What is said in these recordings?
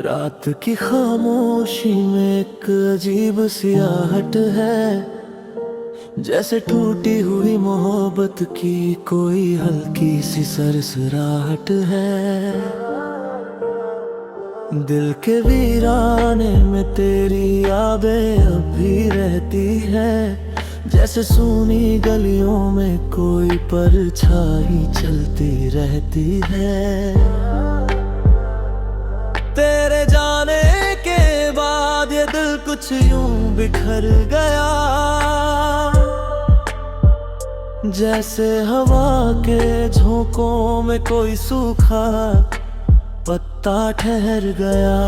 रात की खामोशी में एक अजीब सी आहट है, जैसे टूटी हुई मोहब्बत की कोई हल्की सी सरसराहट है। दिल के वीराने में तेरी यादें अब भी रहती है, जैसे सूनी गलियों में कोई परछाई चलती रहती है। तेरे जाने के बाद ये दिल कुछ यूं बिखर गया, जैसे हवा के झोंकों में कोई सूखा पत्ता ठहर गया।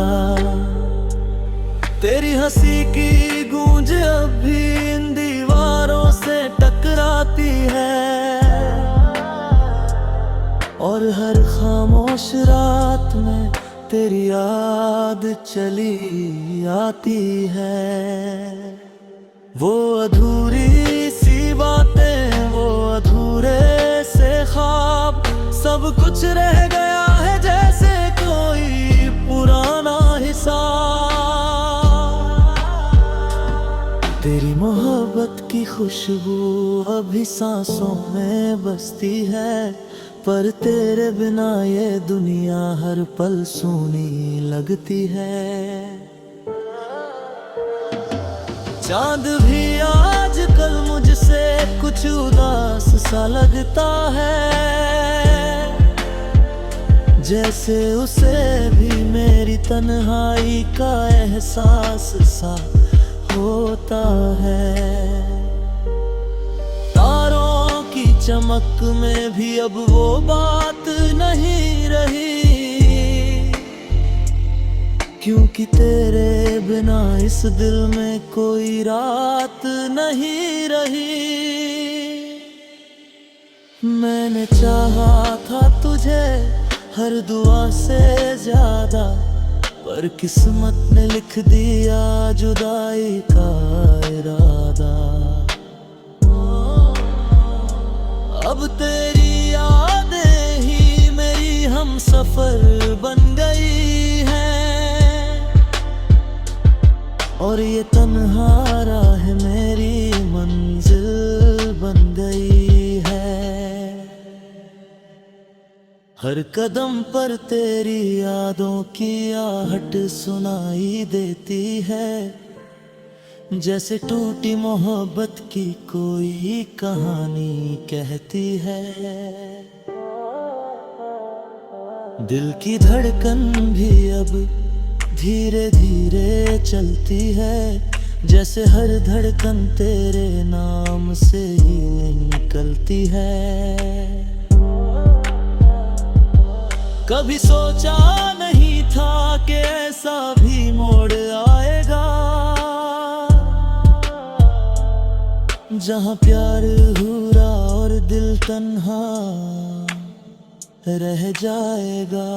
तेरी हंसी की गूंज अब भी इन दीवारों से टकराती है, और हर खामोश रात में तेरी याद चली आती है। वो अधूरी सी बातें, वो अधूरे से ख्वाब, सब कुछ रह गया है जैसे कोई पुराना हिसाब। तेरी मोहब्बत की खुशबू अभी सांसों में बसती है, पर तेरे बिना ये दुनिया हर पल सूनी लगती है। चांद भी आजकल मुझसे कुछ उदास सा लगता है, जैसे उसे भी मेरी तन्हाई का एहसास सा होता है। तारों की चमक में भी अब वो बात नहीं रही, क्योंकि तेरे बिना इस दिल में कोई रात नहीं रही। मैंने चाहा था तुझे हर दुआ से ज्यादा, पर किस्मत ने लिख दिया जुदाई का इरादा। अब तेरी यादें ही मेरी हमसफर बन गई हैं, और ये तन्हा राह मेरी मंजिल बन गई है। हर कदम पर तेरी यादों की आहट सुनाई देती है, जैसे टूटी मोहब्बत की कोई कहानी कहती है। दिल की धड़कन भी अब धीरे धीरे चलती है, जैसे हर धड़कन तेरे नाम से ही निकलती है। कभी सोचा नहीं था कि ऐसा भी मोड़ आएगा, जहाँ प्यार हुआ और दिल तन्हा रह जाएगा।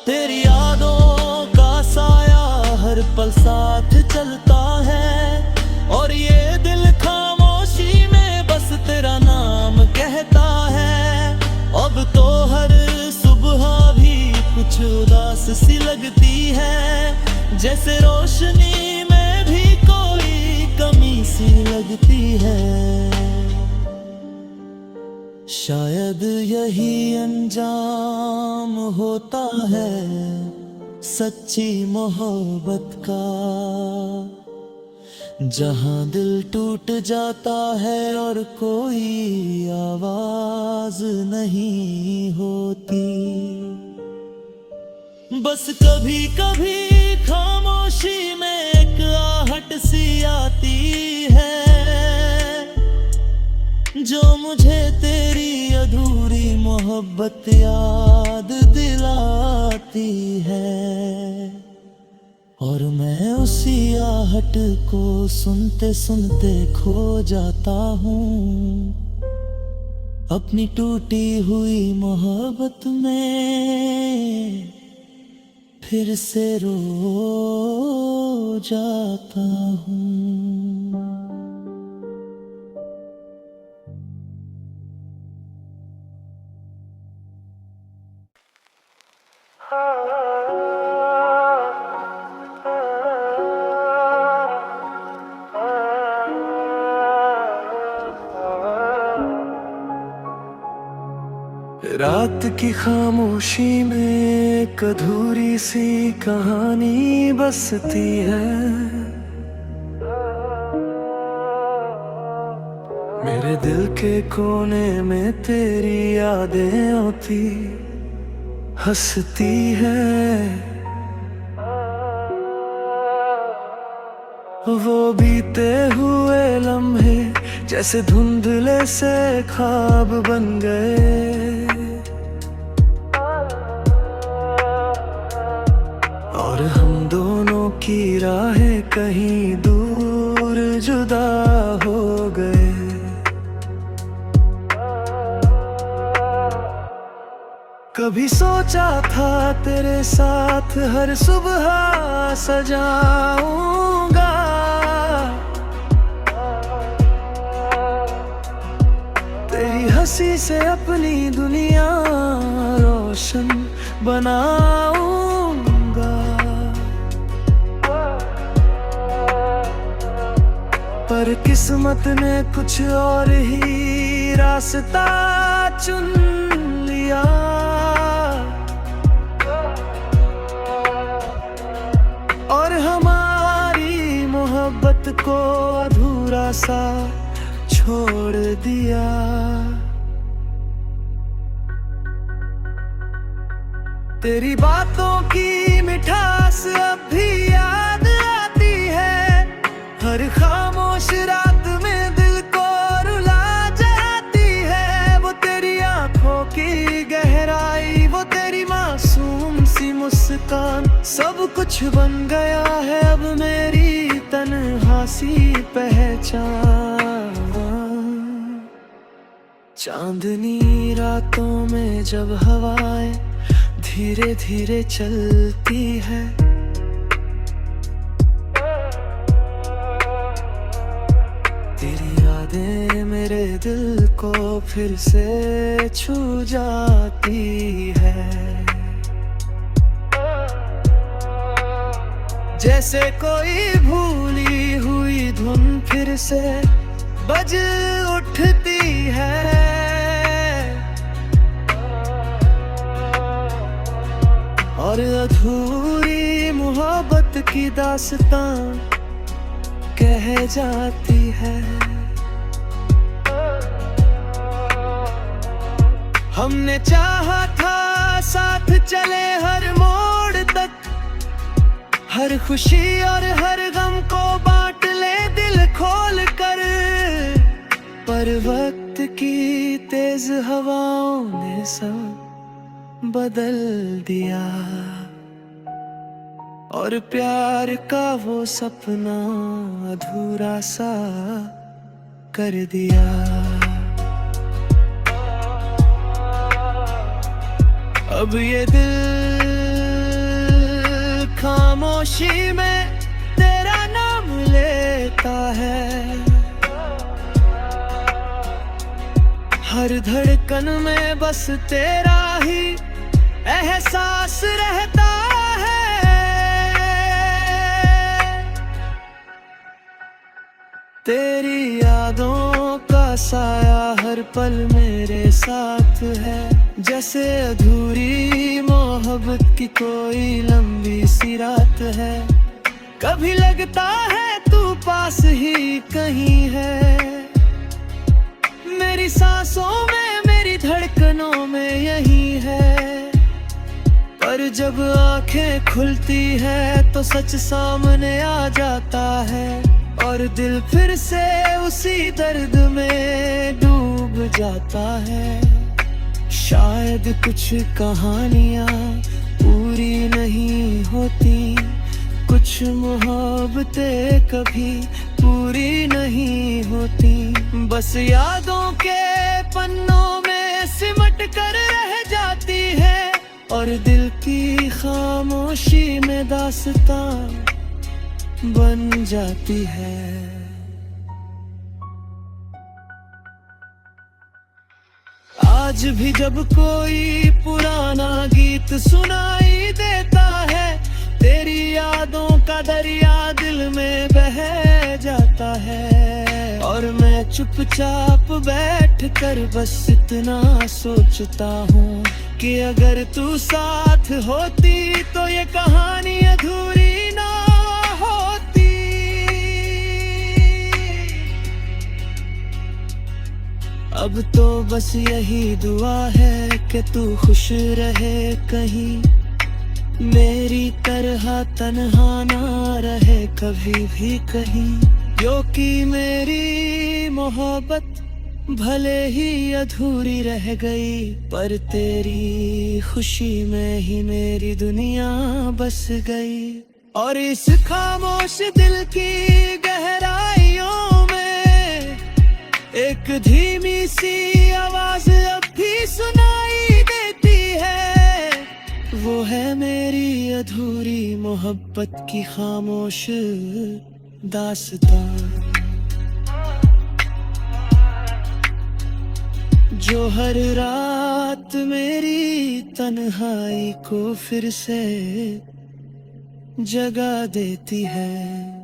तेरी यादों का साया हर पल साथ चलता है, और ये दिल खामोशी में बस तेरा नाम कहता है। अब तो हर सुबह भी कुछ उदास सी लगती है, जैसे रोशनी में भी कोई कमी सी लगती है। शायद यही अंजाम होता है सच्ची मोहब्बत का, जहाँ दिल टूट जाता है और कोई आवाज नहीं होती। बस कभी कभी खामोशी में एक आहट सी आती है, जो मुझे तेरी अधूरी मोहब्बत याद दिलाती है। और मैं उसी आहट को सुनते सुनते खो जाता हूँ, अपनी टूटी हुई मोहब्बत में फिर से रो जाता हूँ। Ah रात की खामोशी में एक अधूरी सी कहानी बसती है। मेरे दिल के कोने में तेरी यादें आती हंसती है। वो बीते हुए लम्हे जैसे धुंधले से ख्वाब बन गए, और हम दोनों की राहें कहीं दूर जुदा हो गए। कभी सोचा था तेरे साथ हर सुबह सजाऊंगा, तेरी हंसी से अपनी दुनिया रोशन बनाऊंगा। पर किस्मत ने कुछ और ही रास्ता चुन लिया। और हमारी मोहब्बत को अधूरा सा छोड़ दिया। तेरी बातों की मिठास अब भी याद आती है। हर खामोश रात में दिल को रुला जाती है। वो तेरी आंखों की गहराई, वो तेरी मासूम सी मुस्कान, सब कुछ बन गया है अब मेरी तन्हा सी पहचान। चांदनी रातों में जब हवाएं धीरे धीरे चलती है, तेरी यादें मेरे दिल को फिर से छू जाती है। जैसे कोई भूली हुई धुन फिर से बज उठती है। और अधूरी मोहब्बत की दास्तां कह जाती है। हमने चाहा था साथ चले हर मोड़ तक, हर खुशी और हर गम को बांट ले दिल खोल कर। पर वक्त की तेज हवाओं ने सब बदल दिया, और प्यार का वो सपना अधूरा सा कर दिया। अब ये दिल खामोशी में तेरा नाम लेता है। हर धड़कन में बस तेरा ही एहसास रहता है। तेरी यादों का साया हर पल मेरे साथ है। जैसे अधूरी मोहब्बत की कोई लंबी सी रात है। कभी लगता है तू पास ही कहीं है, मेरी सांसों में मेरी धड़कनों में यही है। पर जब आंखें खुलती है तो सच सामने आ जाता है, और दिल फिर से उसी दर्द में डूब जाता है। शायद कुछ कहानियाँ पूरी नहीं होती, कुछ मोहब्बतें कभी पूरी नहीं होती। बस यादों के पन्नों में सिमट कर रह जाती है, और दिल की खामोशी में दास्तां बन जाती है। आज भी जब कोई पुराना गीत सुनाई देता है, तेरी यादों का दरिया दिल में बह जाता है। और मैं चुपचाप बैठ कर बस इतना सोचता हूँ कि अगर तू साथ होती तो ये कहानी अधूरी ना होती। अब तो बस यही दुआ है कि तू खुश रहे कहीं, मेरी तरह तन्हा ना रहे कभी भी कहीं। क्योंकि मेरी मोहब्बत भले ही अधूरी रह गई, पर तेरी खुशी में ही मेरी दुनिया बस गई। और इस खामोश दिल की गहराइयों में एक धीमी सी आवाज अब भी सुनाई देती है, वो है मेरी अधूरी मोहब्बत की खामोश दास्तां, जो हर रात मेरी तन्हाई को फिर से जगा देती है।